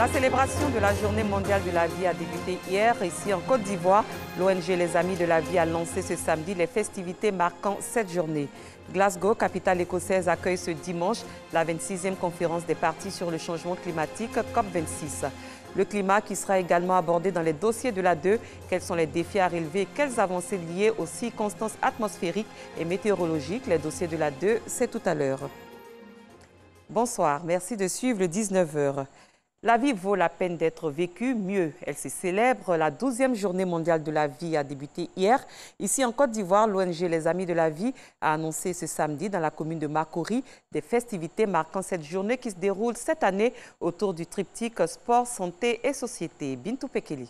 La célébration de la Journée mondiale de la vie a débuté hier. Ici en Côte d'Ivoire, l'ONG Les Amis de la Vie a lancé ce samedi les festivités marquant cette journée. Glasgow, capitale écossaise, accueille ce dimanche la 26e conférence des parties sur le changement climatique COP26. Le climat qui sera également abordé dans les dossiers de l'A2. Quels sont les défis à relever et quelles avancées liées aux circonstances atmosphériques et météorologiques? Les dossiers de l'A2, c'est tout à l'heure. Bonsoir, merci de suivre le 19h. La vie vaut la peine d'être vécue, mieux. Elle se célèbre. La 12e journée mondiale de la vie a débuté hier. Ici en Côte d'Ivoire, l'ONG Les Amis de la Vie a annoncé ce samedi dans la commune de Makori des festivités marquant cette journée qui se déroule cette année autour du triptyque sport, santé et société. Bintou Pekeli.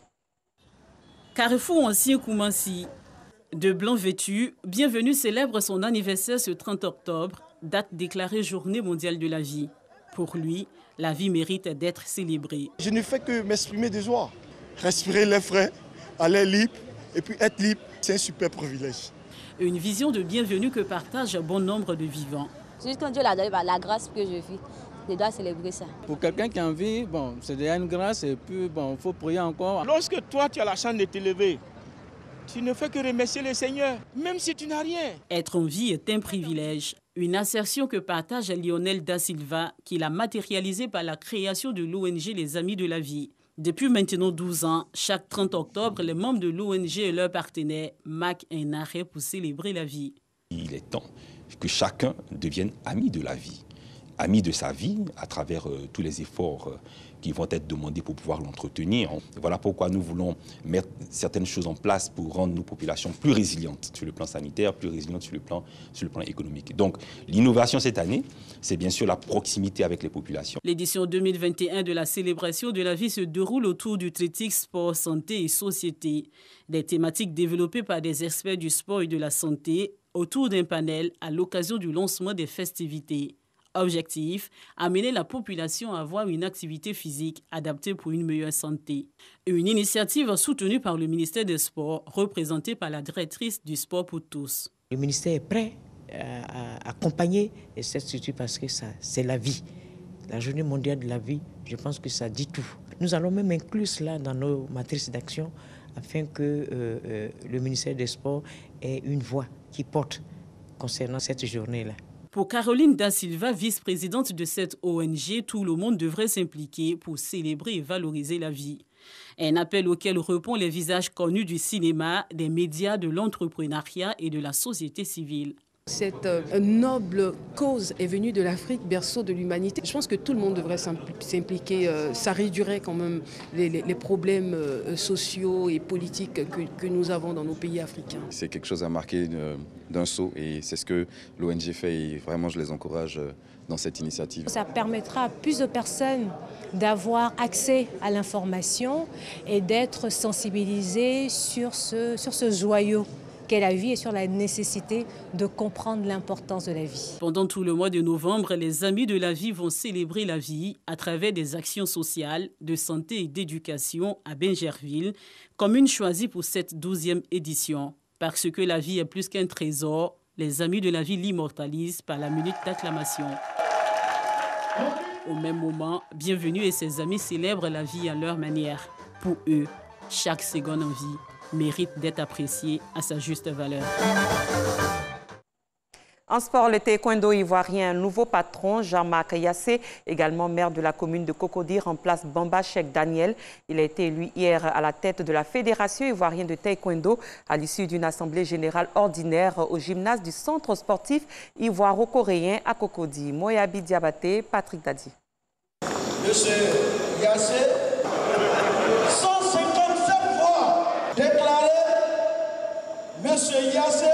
Carrefour ancien Koumansi. De blanc vêtu, Bienvenue célèbre son anniversaire ce 30 octobre, date déclarée Journée mondiale de la vie. Pour lui, la vie mérite d'être célébrée. Je ne fais que m'exprimer de joie. Respirer l'air frais, aller libre et puis être libre, c'est un super privilège. Une vision de bienvenue que partage bon nombre de vivants. Juste quand Dieu l'a donné, la grâce que je vis, je dois célébrer ça. Pour quelqu'un qui en vit, bon, c'est déjà une grâce et puis bon, il faut prier encore. Lorsque toi tu as la chance de te lever, tu ne fais que remercier le Seigneur, même si tu n'as rien. Être en vie est un privilège. Une assertion que partage Lionel Da Silva, qu'il a matérialisée par la création de l'ONG Les Amis de la Vie. Depuis maintenant 12 ans, chaque 30 octobre, les membres de l'ONG et leurs partenaires marquent un arrêt pour célébrer la vie. Il est temps que chacun devienne ami de la vie, ami de sa vie à travers tous les efforts qui vont être demandés pour pouvoir l'entretenir. Voilà pourquoi nous voulons mettre certaines choses en place pour rendre nos populations plus résilientes sur le plan sanitaire, plus résilientes sur le plan économique. Donc l'innovation cette année, c'est bien sûr la proximité avec les populations. L'édition 2021 de la célébration de la vie se déroule autour du triptyque sport, santé et société. Des thématiques développées par des experts du sport et de la santé autour d'un panel à l'occasion du lancement des festivités. Objectif, amener la population à avoir une activité physique adaptée pour une meilleure santé. Une initiative soutenue par le ministère des Sports, représentée par la directrice du sport pour tous. Le ministère est prêt à accompagner cette structure parce que c'est la vie. La journée mondiale de la vie, je pense que ça dit tout. Nous allons même inclure cela dans nos matrices d'action afin que le ministère des Sports ait une voix qui porte concernant cette journée-là. Pour Caroline Da Silva, vice-présidente de cette ONG, tout le monde devrait s'impliquer pour célébrer et valoriser la vie. Un appel auquel répond les visages connus du cinéma, des médias, de l'entrepreneuriat et de la société civile. Cette noble cause est venue de l'Afrique, berceau de l'humanité. Je pense que tout le monde devrait s'impliquer. Ça réduirait quand même les problèmes sociaux et politiques que nous avons dans nos pays africains. C'est quelque chose à marquer d'un saut et c'est ce que l'ONG fait et vraiment je les encourage dans cette initiative. Ça permettra à plus de personnes d'avoir accès à l'information et d'être sensibilisées sur ce joyau qu'est la vie et sur la nécessité de comprendre l'importance de la vie. Pendant tout le mois de novembre, les Amis de la Vie vont célébrer la vie à travers des actions sociales, de santé et d'éducation à Bingerville, commune choisie pour cette 12e édition. Parce que la vie est plus qu'un trésor, les Amis de la Vie l'immortalisent par la minute d'acclamation. Au même moment, Bienvenue et ses amis célèbrent la vie à leur manière. Pour eux, chaque seconde en vie mérite d'être apprécié à sa juste valeur. En sport, le taekwondo ivoirien, un nouveau patron, Jean-Marc Yassé, également maire de la commune de Cocody, remplace Bamba Cheikh Daniel. Il a été élu hier à la tête de la Fédération ivoirienne de taekwondo à l'issue d'une assemblée générale ordinaire au gymnase du centre sportif ivoiro-coréen à Cocody. Moyabi Diabaté, Patrick Dadi. Monsieur Yassé, 157 fois déclaré, Monsieur Yassé,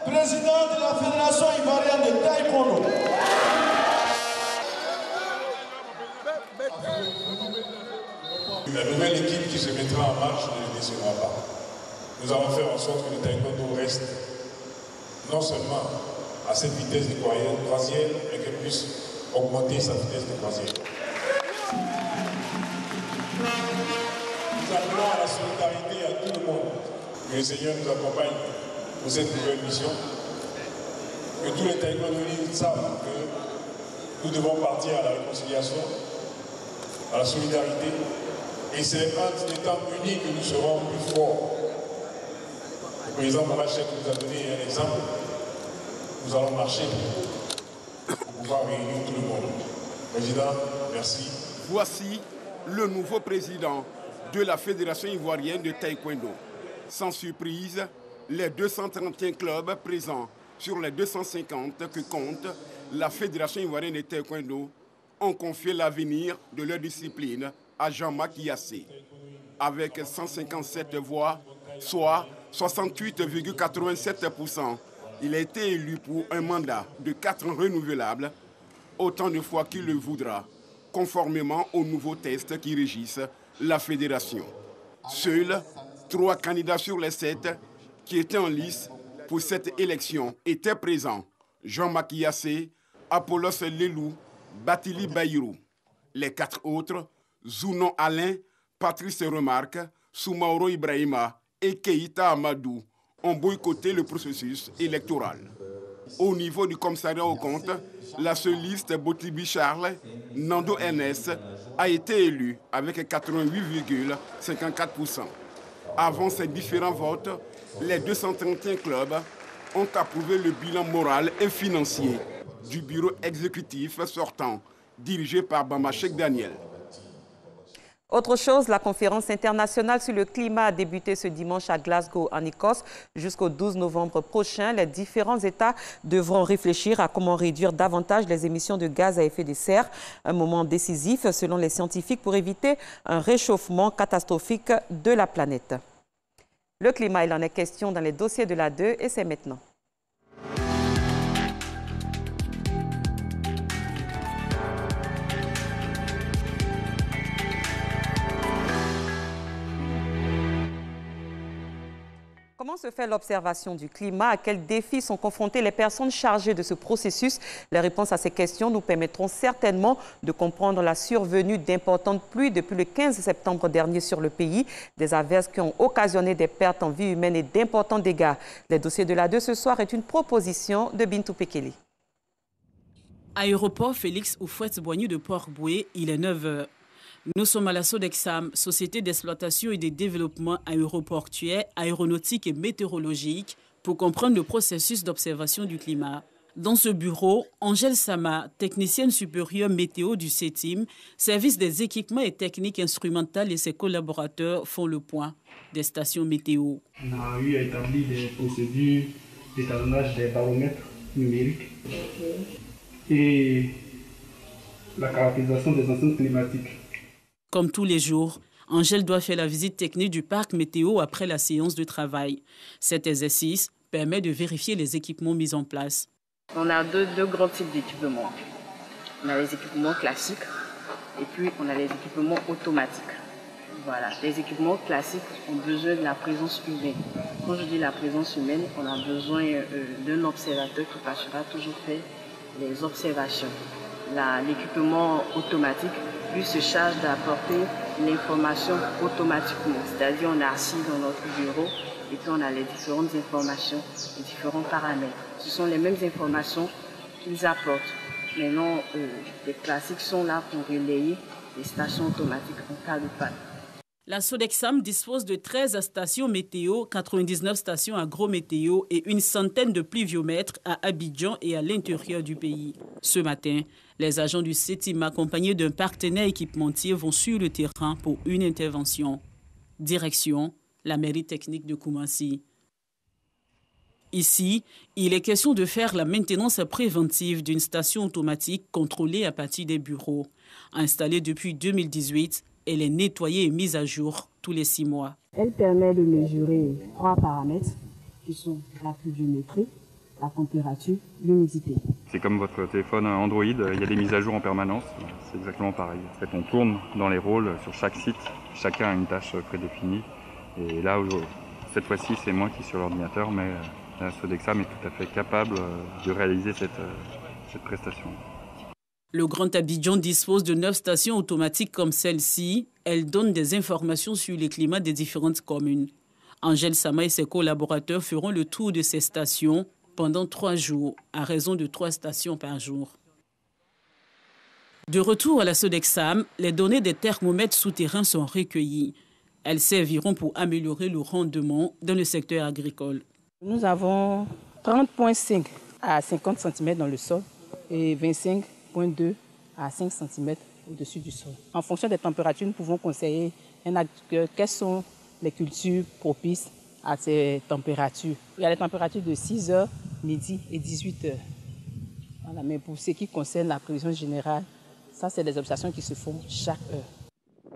président de la Fédération ivoirienne de taekwondo. La nouvelle équipe qui se mettra en marche ne le décevra pas. Nous allons faire en sorte que le taekwondo reste non seulement à cette vitesse de croisière, mais qu'elle puisse augmenter sa vitesse de croisière. Nous appelons à la solidarité à tout le monde. Que le Seigneur nous accompagne pour cette nouvelle mission. Que tous les taekwondoïstes savent que nous devons partir à la réconciliation à la solidarité. Et c'est en étant unis que nous serons plus forts. Le président Mamachek nous a donné un exemple. Nous allons marcher pour pouvoir réunir tout le monde. Président, merci. Voici le nouveau président de la Fédération ivoirienne de taekwondo. Sans surprise, les 231 clubs présents sur les 250 que compte la Fédération ivoirienne de taekwondo ont confié l'avenir de leur discipline à Jean-Marc Yassé. Avec 157 voix, soit 68,87%, il a été élu pour un mandat de 4 ans renouvelable, autant de fois qu'il le voudra, conformément aux nouveaux tests qui régissent la fédération. Seuls 3 candidats sur les 7 qui étaient en lice pour cette élection étaient présents. Jean-Marc Yassé, Apollos Lelou, Batili Bayrou. Les 4 autres, Zounon Alain, Patrice Remarque, Soumaoro Ibrahima et Keïta Amadou, ont boycotté le processus électoral. Au niveau du commissariat aux comptes, la seule liste Botibi Charles, Nando NS, a été élue avec 88,54%. Avant ces différents votes, les 231 clubs ont approuvé le bilan moral et financier du bureau exécutif sortant, dirigé par Mamachek Daniel. Autre chose, la conférence internationale sur le climat a débuté ce dimanche à Glasgow, en Écosse. Jusqu'au 12 novembre prochain, les différents États devront réfléchir à comment réduire davantage les émissions de gaz à effet de serre. Un moment décisif, selon les scientifiques, pour éviter un réchauffement catastrophique de la planète. Le climat, il en est question dans les dossiers de la 2 et c'est maintenant. Comment se fait l'observation du climat? À quels défis sont confrontées les personnes chargées de ce processus? Les réponses à ces questions nous permettront certainement de comprendre la survenue d'importantes pluies depuis le 15 septembre dernier sur le pays. Des averses qui ont occasionné des pertes en vie humaine et d'importants dégâts. Les dossiers de la 2 ce soir est une proposition de Bintou Pekeli. Aéroport Félix Houphouët-Boigny de Port-Boué, il est 9 h. Nous sommes à la Sodexam, Société d'exploitation et de développement aéroportuaire, aéronautique et météorologique, pour comprendre le processus d'observation du climat. Dans ce bureau, Angèle Sama, technicienne supérieure météo du CETIM, service des équipements et techniques instrumentales, et ses collaborateurs font le point des stations météo. On a eu à établir des procédures d'étalonnage des baromètres numériques et la caractérisation des enceintes climatiques. Comme tous les jours, Angèle doit faire la visite technique du parc météo après la séance de travail. Cet exercice permet de vérifier les équipements mis en place. On a deux grands types d'équipements. On a les équipements classiques et puis on a les équipements automatiques. Voilà. Les équipements classiques ont besoin de la présence humaine. Quand je dis la présence humaine, on a besoin d'un observateur qui passera toujours faire les observations. L'équipement automatique, lui, se charge d'apporter l'information automatiquement. C'est-à-dire, on est assis dans notre bureau et puis on a les différentes informations, les différents paramètres. Ce sont les mêmes informations qu'ils apportent. Maintenant, les classiques sont là pour relayer les stations automatiques en cas de panne. La Sodexam dispose de 13 stations météo, 99 stations agrométéo et une centaine de pluviomètres à Abidjan et à l'intérieur du pays. Ce matin, les agents du CETIM accompagnés d'un partenaire équipementier vont sur le terrain pour une intervention. Direction, la mairie technique de Koumassi. Ici, il est question de faire la maintenance préventive d'une station automatique contrôlée à partir des bureaux. Installée depuis 2018, elle est nettoyée et mise à jour tous les 6 mois. Elle permet de mesurer 3 paramètres qui sont la pluviométrie, la température, l'humidité. C'est comme votre téléphone Android, il y a des mises à jour en permanence, c'est exactement pareil. En fait, on tourne dans les rôles sur chaque site, chacun a une tâche prédéfinie. Et là, cette fois-ci, c'est moi qui suis sur l'ordinateur, mais la Sodexam est tout à fait capable de réaliser cette prestation. Le Grand Abidjan dispose de 9 stations automatiques comme celle-ci. Elles donnent des informations sur les climats des différentes communes. Angèle Sama et ses collaborateurs feront le tour de ces stations pendant 3 jours, à raison de 3 stations par jour. De retour à la Sodexam, les données des thermomètres souterrains sont recueillies. Elles serviront pour améliorer le rendement dans le secteur agricole. Nous avons 30,5 à 50 cm dans le sol et 25,2 à 5 cm au-dessus du sol. En fonction des températures, nous pouvons conseiller un agriculteur quelles sont les cultures propices à ces températures. Il y a les températures de 6 h, midi et 18 h. Voilà, mais pour ce qui concerne la prévision générale, ça, c'est des observations qui se font chaque heure.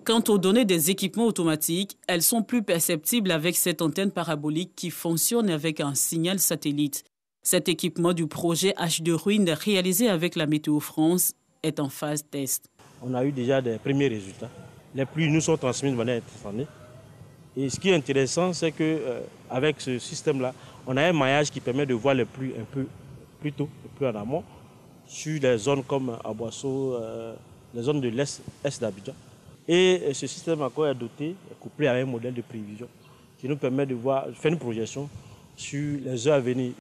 Quant aux données des équipements automatiques, elles sont plus perceptibles avec cette antenne parabolique qui fonctionne avec un signal satellite. Cet équipement du projet H2Ruine réalisé avec la Météo France est en phase test. On a eu déjà des premiers résultats. Les pluies nous sont transmises de manière instantanée. Et ce qui est intéressant, c'est qu'avec ce système-là, on a un maillage qui permet de voir les pluies un peu plus tôt, un peu en amont, sur les zones comme Aboisseau, les zones de l'Est d'Abidjan. Et ce système encore est doté, est couplé à un modèle de prévision qui nous permet de faire une projection sur les heures à venir.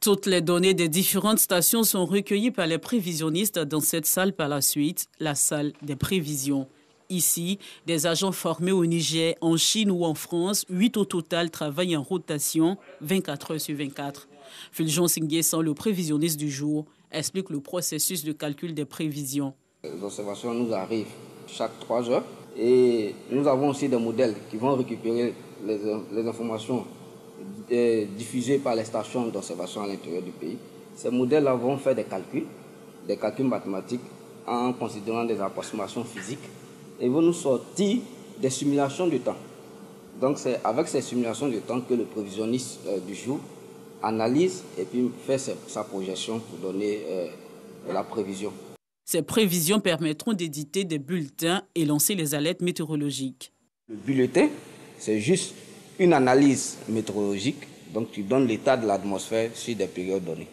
Toutes les données des différentes stations sont recueillies par les prévisionnistes dans cette salle par la suite, la salle des prévisions. Ici, des agents formés au Niger, en Chine ou en France, 8 au total travaillent en rotation 24 heures sur 24. Fulgence Nguessan, le prévisionniste du jour, explique le processus de calcul des prévisions. Les observations nous arrivent chaque 3 heures et nous avons aussi des modèles qui vont récupérer les informations diffusées par les stations d'observation à l'intérieur du pays. Ces modèles-là vont faire des calculs mathématiques en considérant des approximations physiques et vont nous sortir des simulations du temps. Donc c'est avec ces simulations du temps que le prévisionniste du jour analyse et puis fait sa projection pour donner la prévision. Ces prévisions permettront d'éditer des bulletins et lancer les alertes météorologiques. Le bulletin, c'est juste une analyse météorologique, donc tu donnes l'état de l'atmosphère sur des périodes données.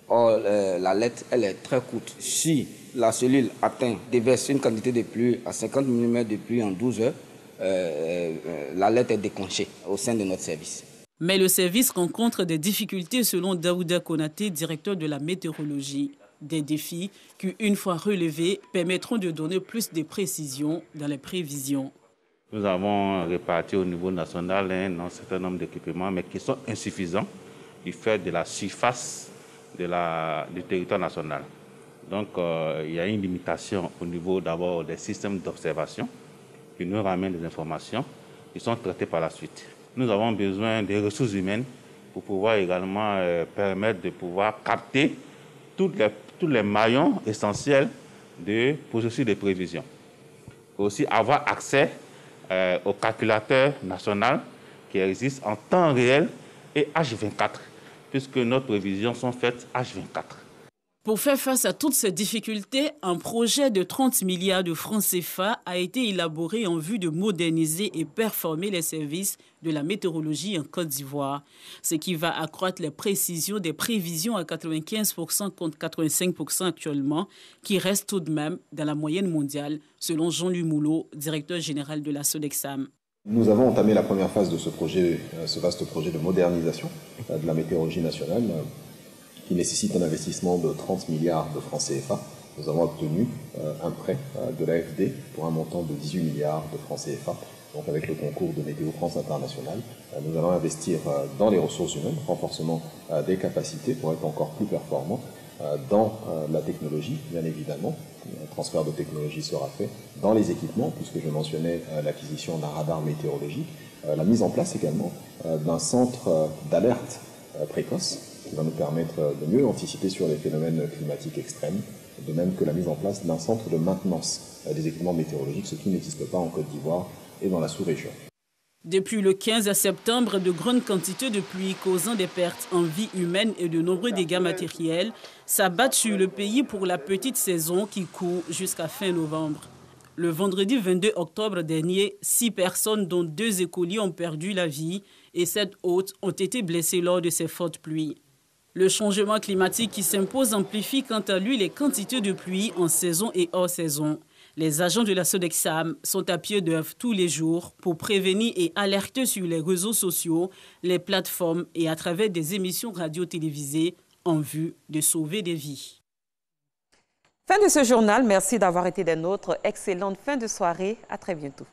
Or, l'alerte, elle est très courte. Si la cellule déverse une quantité de pluie à 50 mm de pluie en 12 heures, l'alerte est déclenchée au sein de notre service. Mais le service rencontre des difficultés selon Daouda Konaté, directeur de la météorologie. Des défis qui, une fois relevés, permettront de donner plus de précisions dans les prévisions. Nous avons réparti au niveau national un certain nombre d'équipements, mais qui sont insuffisants du fait de la surface du territoire national. Donc, il y a une limitation au niveau d'abord des systèmes d'observation qui nous ramènent des informations qui sont traitées par la suite. Nous avons besoin des ressources humaines pour pouvoir également permettre de pouvoir capter tous les maillons essentiels du processus de prévision. Aussi avoir accès au calculateur national qui existe en temps réel et H24, puisque nos prévisions sont faites H24. Pour faire face à toutes ces difficultés, un projet de 30 milliards de francs CFA a été élaboré en vue de moderniser et performer les services de la météorologie en Côte d'Ivoire, ce qui va accroître les précisions des prévisions à 95% contre 85% actuellement, qui reste tout de même dans la moyenne mondiale, selon Jean-Louis Moulot, directeur général de la Sodexam. Nous avons entamé la première phase de ce projet, ce vaste projet de modernisation de la météorologie nationale, qui nécessite un investissement de 30 milliards de francs CFA. Nous avons obtenu un prêt de l'AFD pour un montant de 18 milliards de francs CFA. Donc avec le concours de Météo France International, nous allons investir dans les ressources humaines, renforcement des capacités pour être encore plus performants, dans la technologie, bien évidemment. Un transfert de technologie sera fait dans les équipements, puisque je mentionnais l'acquisition d'un radar météorologique, la mise en place également d'un centre d'alerte précoce, qui va nous permettre de mieux anticiper sur les phénomènes climatiques extrêmes, de même que la mise en place d'un centre de maintenance des équipements météorologiques, ce qui n'existe pas en Côte d'Ivoire et dans la sous-région. Depuis le 15 septembre, de grandes quantités de pluie causant des pertes en vie humaine et de nombreux dégâts matériels s'abattent sur le pays pour la petite saison qui court jusqu'à fin novembre. Le vendredi 22 octobre dernier, 6 personnes, dont 2 écoliers, ont perdu la vie et 7 autres ont été blessés lors de ces fortes pluies. Le changement climatique qui s'impose amplifie quant à lui les quantités de pluie en saison et hors saison. Les agents de la Sodexam sont à pied d'œuvre tous les jours pour prévenir et alerter sur les réseaux sociaux, les plateformes et à travers des émissions radio-télévisées en vue de sauver des vies. Fin de ce journal. Merci d'avoir été des nôtres. Excellente fin de soirée. À très bientôt.